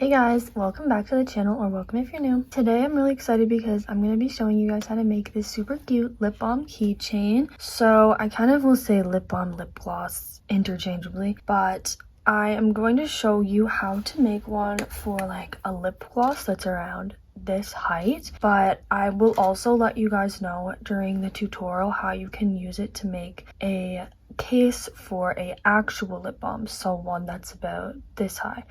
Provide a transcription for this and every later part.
Hey guys, welcome back to the channel, or welcome if you're new. Today I'm really excited because I'm going to be showing you guys how to make this super cute lip balm keychain. So I kind of will say lip balm, lip gloss interchangeably, but I am going to show you how to make one for like a lip gloss that's around this height, but I will also let you guys know during the tutorial how you can use it to make a case for a actual lip balm, so one that's about this high.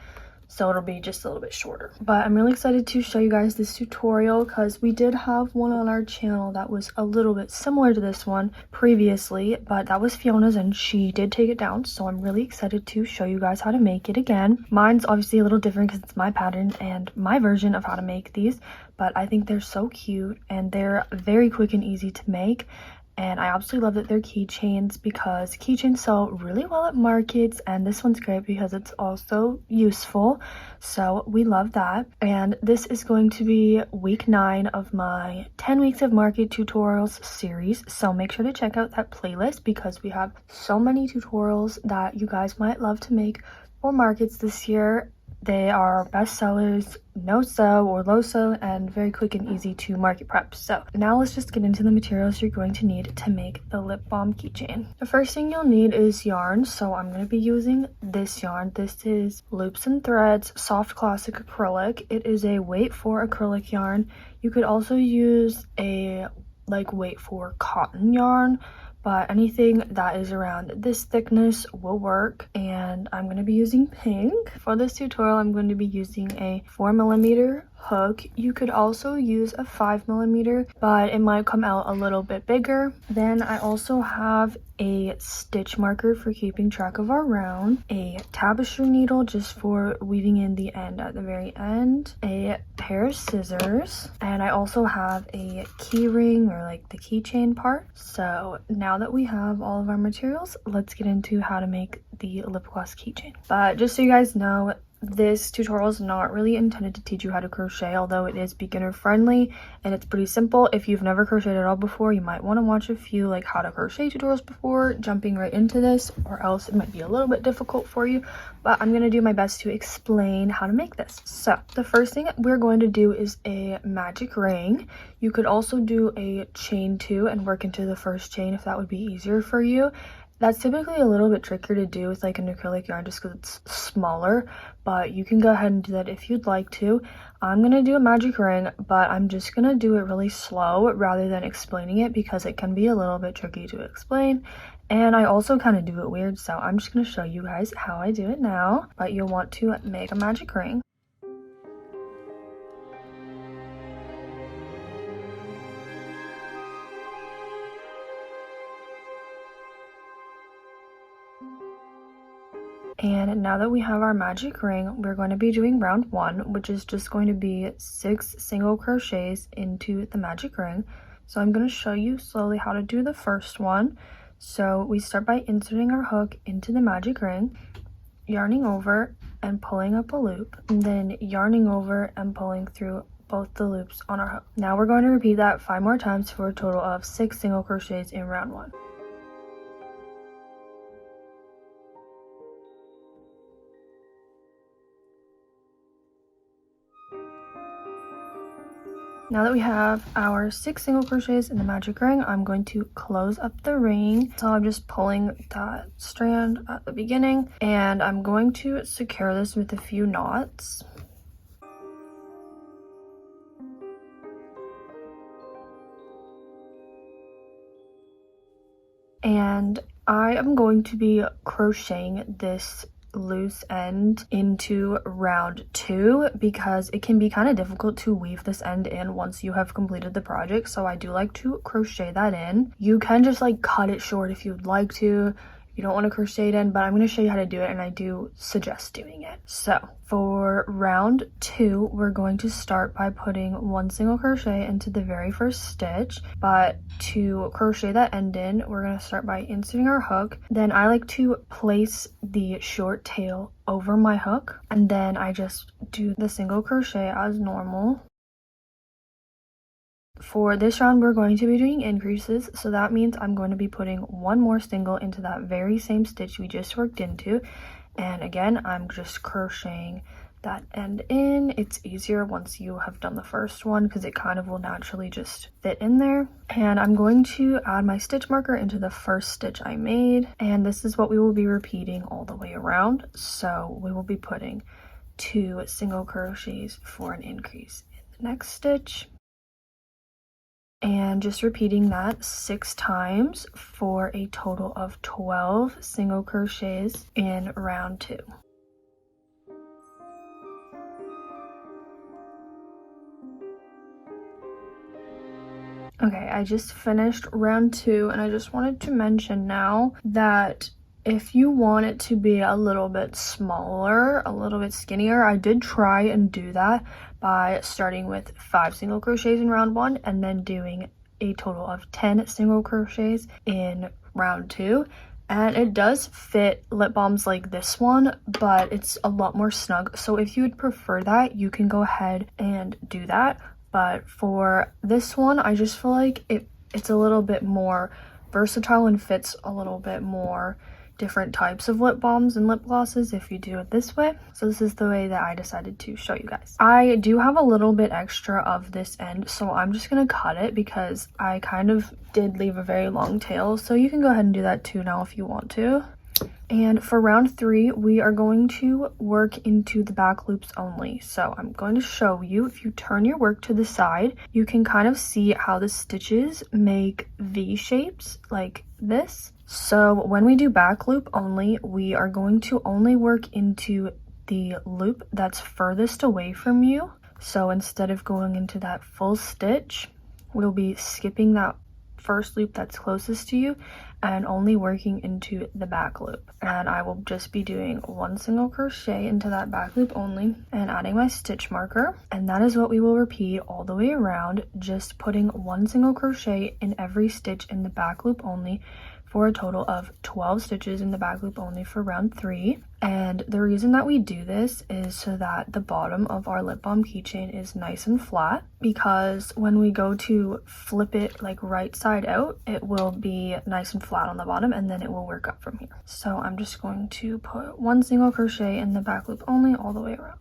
So it'll be just a little bit shorter. But I'm really excited to show you guys this tutorial because we did have one on our channel that was a little bit similar to this one previously, but that was Fiona's and she did take it down. So I'm really excited to show you guys how to make it again. Mine's obviously a little different because it's my pattern and my version of how to make these, but I think they're so cute and they're very quick and easy to make. And I absolutely love that they're keychains because keychains sell really well at markets, and this one's great because it's also useful, so we love that. And this is going to be week 9 of my 10 weeks of market tutorials series, so make sure to check out that playlist because we have so many tutorials that you guys might love to make for markets this year. They are best sellers, no sew or low sew, and very quick and easy to market prep. So now let's just get into the materials you're going to need to make the lip balm keychain. The first thing you'll need is yarn. So I'm going to be using this yarn. This is Loops and Threads Soft Classic Acrylic. It is a weight 4 acrylic yarn. You could also use a weight 4 cotton yarn, but anything that is around this thickness will work. And I'm going to be using pink. For this tutorial, I'm going to be using a 4mm hook. You could also use a 5mm, but it might come out a little bit bigger. Then I also have a stitch marker for keeping track of our round, a tapestry needle just for weaving in the end at the very end, a pair of scissors, and I also have a key ring, or like the keychain part. So now that we have all of our materials, let's get into how to make the lip gloss keychain. But just so you guys know, this tutorial is not really intended to teach you how to crochet, although it is beginner friendly and it's pretty simple. If you've never crocheted at all before, you might want to watch a few like how to crochet tutorials before jumping right into this, or else it might be a little bit difficult for you. But I'm going to do my best to explain how to make this. So the first thing we're going to do is a magic ring. You could also do a chain 2 and work into the first chain if that would be easier for you. That's typically a little bit trickier to do with like an acrylic yarn just because it's smaller, but you can go ahead and do that if you'd like to. I'm going to do a magic ring, but I'm just going to do it really slow rather than explaining it because it can be a little bit tricky to explain. And I also kind of do it weird, so I'm just going to show you guys how I do it now. But you'll want to make a magic ring. And now that we have our magic ring, we're going to be doing round 1, which is just going to be 6 single crochets into the magic ring. So I'm going to show you slowly how to do the first one. So we start by inserting our hook into the magic ring, yarning over and pulling up a loop, and then yarning over and pulling through both the loops on our hook. Now we're going to repeat that 5 more times for a total of 6 single crochets in round 1. Now that we have our 6 single crochets in the magic ring, I'm going to close up the ring. So I'm just pulling that strand at the beginning, and I'm going to secure this with a few knots. And I am going to be crocheting this loose end into round 2 because it can be kind of difficult to weave this end in once you have completed the project, so I do like to crochet that in. You can just like cut it short if you'd like to, if you don't want to crochet it in, but I'm going to show you how to do it, and I do suggest doing it. So for round 2, we're going to start by putting 1 single crochet into the very first stitch, but to crochet that end in, we're going to start by inserting our hook. Then I like to place the short tail over my hook, and then I just do the single crochet as normal. For this round, we're going to be doing increases, so that means I'm going to be putting 1 more single into that very same stitch we just worked into, and again, I'm just crocheting that end in. It's easier once you have done the first one because it kind of will naturally just fit in there. And I'm going to add my stitch marker into the first stitch I made, and this is what we will be repeating all the way around. So we will be putting 2 single crochets for an increase in the next stitch, and just repeating that 6 times for a total of 12 single crochets in round 2. Okay, I just finished round 2, and I just wanted to mention now that if you want it to be a little bit smaller, a little bit skinnier, I did try and do that by starting with 5 single crochets in round 1 and then doing a total of 10 single crochets in round 2. And it does fit lip balms like this one, but it's a lot more snug. So if you would prefer that, you can go ahead and do that. But for this one, I just feel like it's a little bit more versatile and fits a little bit more different types of lip balms and lip glosses if you do it this way. So this is the way that I decided to show you guys. I do have a little bit extra of this end, so I'm just gonna cut it because I kind of did leave a very long tail. So you can go ahead and do that too now if you want to. And for round 3, we are going to work into the back loops only. So I'm going to show you, if you turn your work to the side, you can kind of see how the stitches make V shapes like this. So when we do back loop only, we are going to only work into the loop that's furthest away from you. So instead of going into that full stitch, we'll be skipping that first loop that's closest to you and only working into the back loop. And I will just be doing 1 single crochet into that back loop only and adding my stitch marker, and that is what we will repeat all the way around, just putting 1 single crochet in every stitch in the back loop only for a total of 12 stitches in the back loop only for round 3. And the reason that we do this is so that the bottom of our lip balm keychain is nice and flat, because when we go to flip it like right side out, it will be nice and flat on the bottom, and then it will work up from here. So I'm just going to put 1 single crochet in the back loop only all the way around.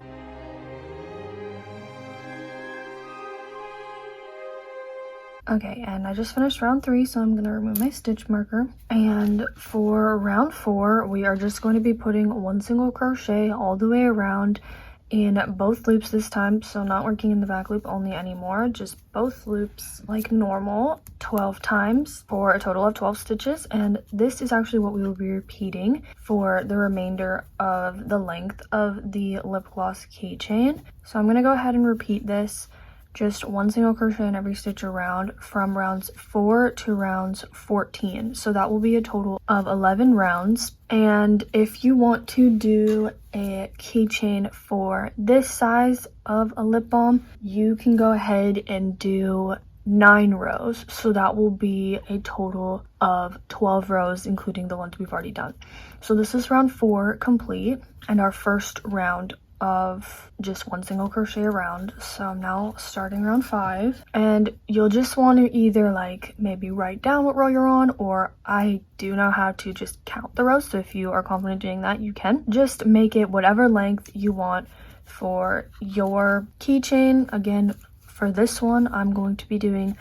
Okay, and I just finished round 3, so I'm going to remove my stitch marker. And for round 4, we are just going to be putting 1 single crochet all the way around in both loops this time, so not working in the back loop only anymore, just both loops like normal 12 times for a total of 12 stitches. And this is actually what we will be repeating for the remainder of the length of the lip gloss keychain. So I'm going to go ahead and repeat this, just 1 single crochet in every stitch around from rounds 4 to rounds 14. So that will be a total of 11 rounds. And if you want to do a keychain for this size of a lip balm, you can go ahead and do 9 rows. So that will be a total of 12 rows, including the ones we've already done. So this is round 4 complete, and our first round of just 1 single crochet around. So I'm now starting round 5, and you'll just want to either like maybe write down what row you're on, or I do know how to just count the rows, so if you are confident doing that, you can just make it whatever length you want for your keychain. Again, for this one, I'm going to be doing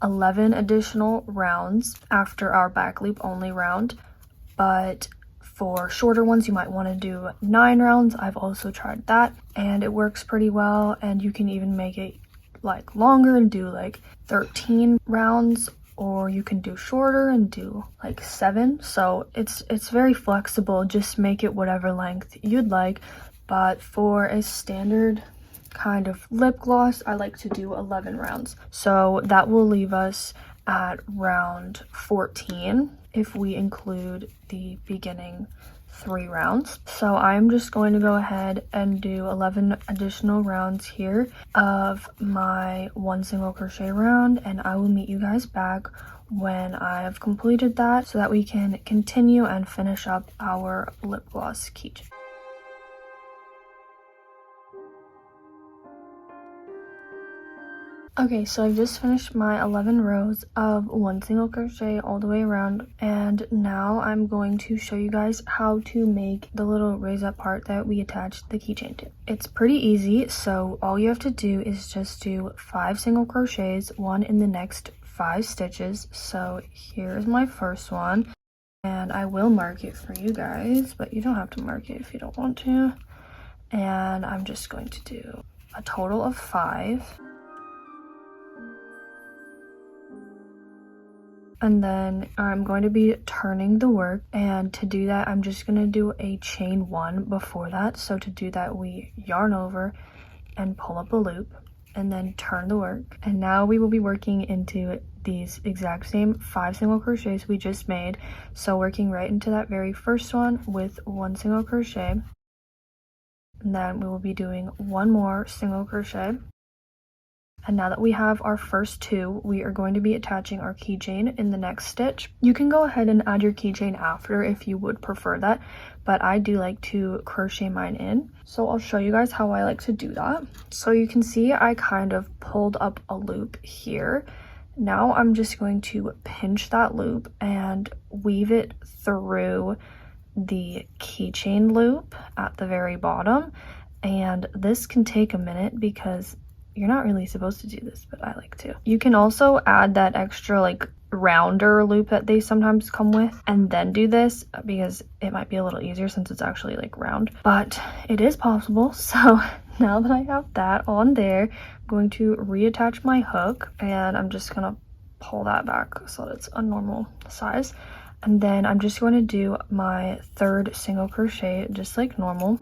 11 additional rounds after our back loop only round, but for shorter ones, you might want to do 9 rounds. I've also tried that, and it works pretty well. And you can even make it like longer and do like 13 rounds, or you can do shorter and do like 7. So it's very flexible. Just make it whatever length you'd like. But for a standard kind of lip gloss, I like to do 11 rounds. So that will leave us at round 14 if we include the beginning 3 rounds. So I'm just going to go ahead and do 11 additional rounds here of my 1 single crochet round, and I will meet you guys back when I have completed that so that we can continue and finish up our lip gloss keychain. Okay, so I've just finished my 11 rows of one single crochet all the way around, and now I'm going to show you guys how to make the little raise up part that we attach the keychain to. It's pretty easy, so all you have to do is just do 5 single crochets, one in the next 5 stitches. So here's my first one, and I will mark it for you guys, but you don't have to mark it if you don't want to. And I'm just going to do a total of 5. And then I'm going to be turning the work, and to do that I'm just going to do a chain 1 before that. So to do that we yarn over and pull up a loop and then turn the work, and now we will be working into these exact same 5 single crochets we just made. So working right into that very first one with 1 single crochet, and then we will be doing 1 more single crochet. And now that we have our first 2, we are going to be attaching our keychain in the next stitch. You can go ahead and add your keychain after if you would prefer that, but I do like to crochet mine in. So I'll show you guys how I like to do that. So you can see I kind of pulled up a loop here. Now I'm just going to pinch that loop and weave it through the keychain loop at the very bottom. And this can take a minute because you're not really supposed to do this, but I like to. You can also add that extra like rounder loop that they sometimes come with and then do this, because it might be a little easier since it's actually like round, but it is possible. So now that I have that on there, I'm going to reattach my hook, and I'm just gonna pull that back so that it's a normal size. And then I'm just going to do my 3rd single crochet just like normal.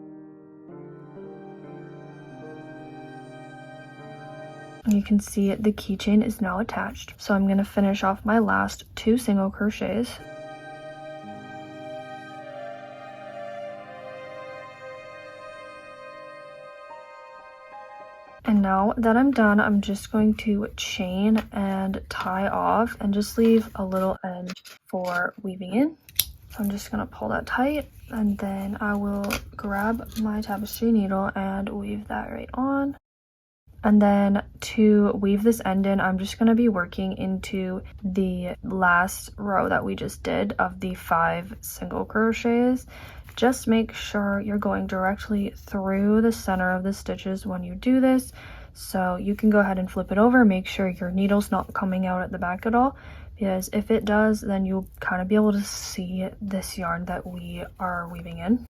You can see the keychain is now attached. So I'm going to finish off my last 2 single crochets. And now that I'm done, I'm just going to chain and tie off and just leave a little end for weaving in. So I'm just going to pull that tight, and then I will grab my tapestry needle and weave that right on. And then to weave this end in, I'm just going to be working into the last row that we just did of the 5 single crochets. Just make sure you're going directly through the center of the stitches when you do this. So you can go ahead and flip it over, make sure your needle's not coming out at the back at all, because if it does, then you'll kind of be able to see this yarn that we are weaving in.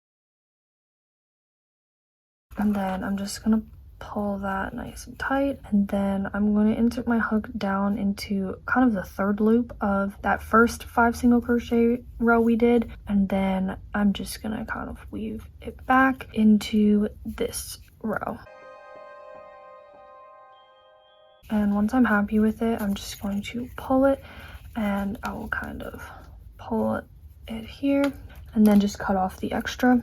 And then I'm just going to pull that nice and tight, and then I'm going to insert my hook down into kind of the 3rd loop of that first 5 single crochet row we did, and then I'm just going to kind of weave it back into this row. And once I'm happy with it, I'm just going to pull it, and I will kind of pull it here and then just cut off the extra.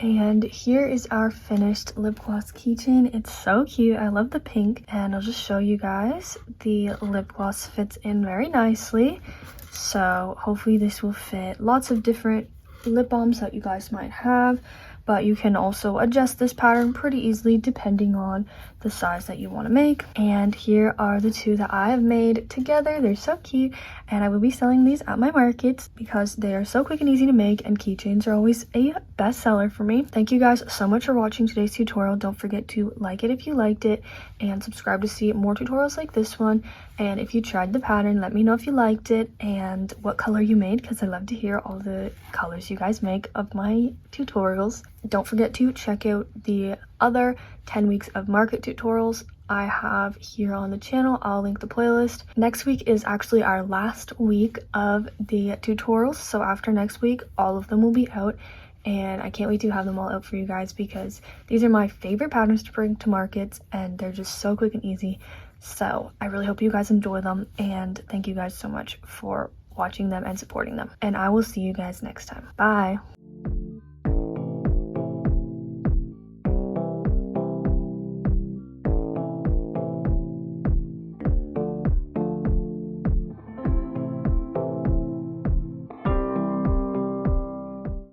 And here is our finished lip gloss keychain. It's so cute. I love the pink, and I'll just show you guys. The lip gloss fits in very nicely, so hopefully this will fit lots of different lip balms that you guys might have, but you can also adjust this pattern pretty easily depending on the size that you want to make. And here are the 2 that I have made together. They're so cute, and I will be selling these at my markets because they are so quick and easy to make, and keychains are always a bestseller for me. Thank you guys so much for watching today's tutorial. Don't forget to like it if you liked it, and subscribe to see more tutorials like this one. And if you tried the pattern, let me know if you liked it and what color you made, because I love to hear all the colors you guys make of my tutorials. Don't forget to check out the other 10 weeks of market tutorials I have here on the channel. I'll link the playlist. Next week is actually our last week of the tutorials, so after next week all of them will be out, and I can't wait to have them all out for you guys because these are my favorite patterns to bring to markets, and they're just so quick and easy. So I really hope you guys enjoy them, and thank you guys so much for watching them and supporting them, and I will see you guys next time. Bye.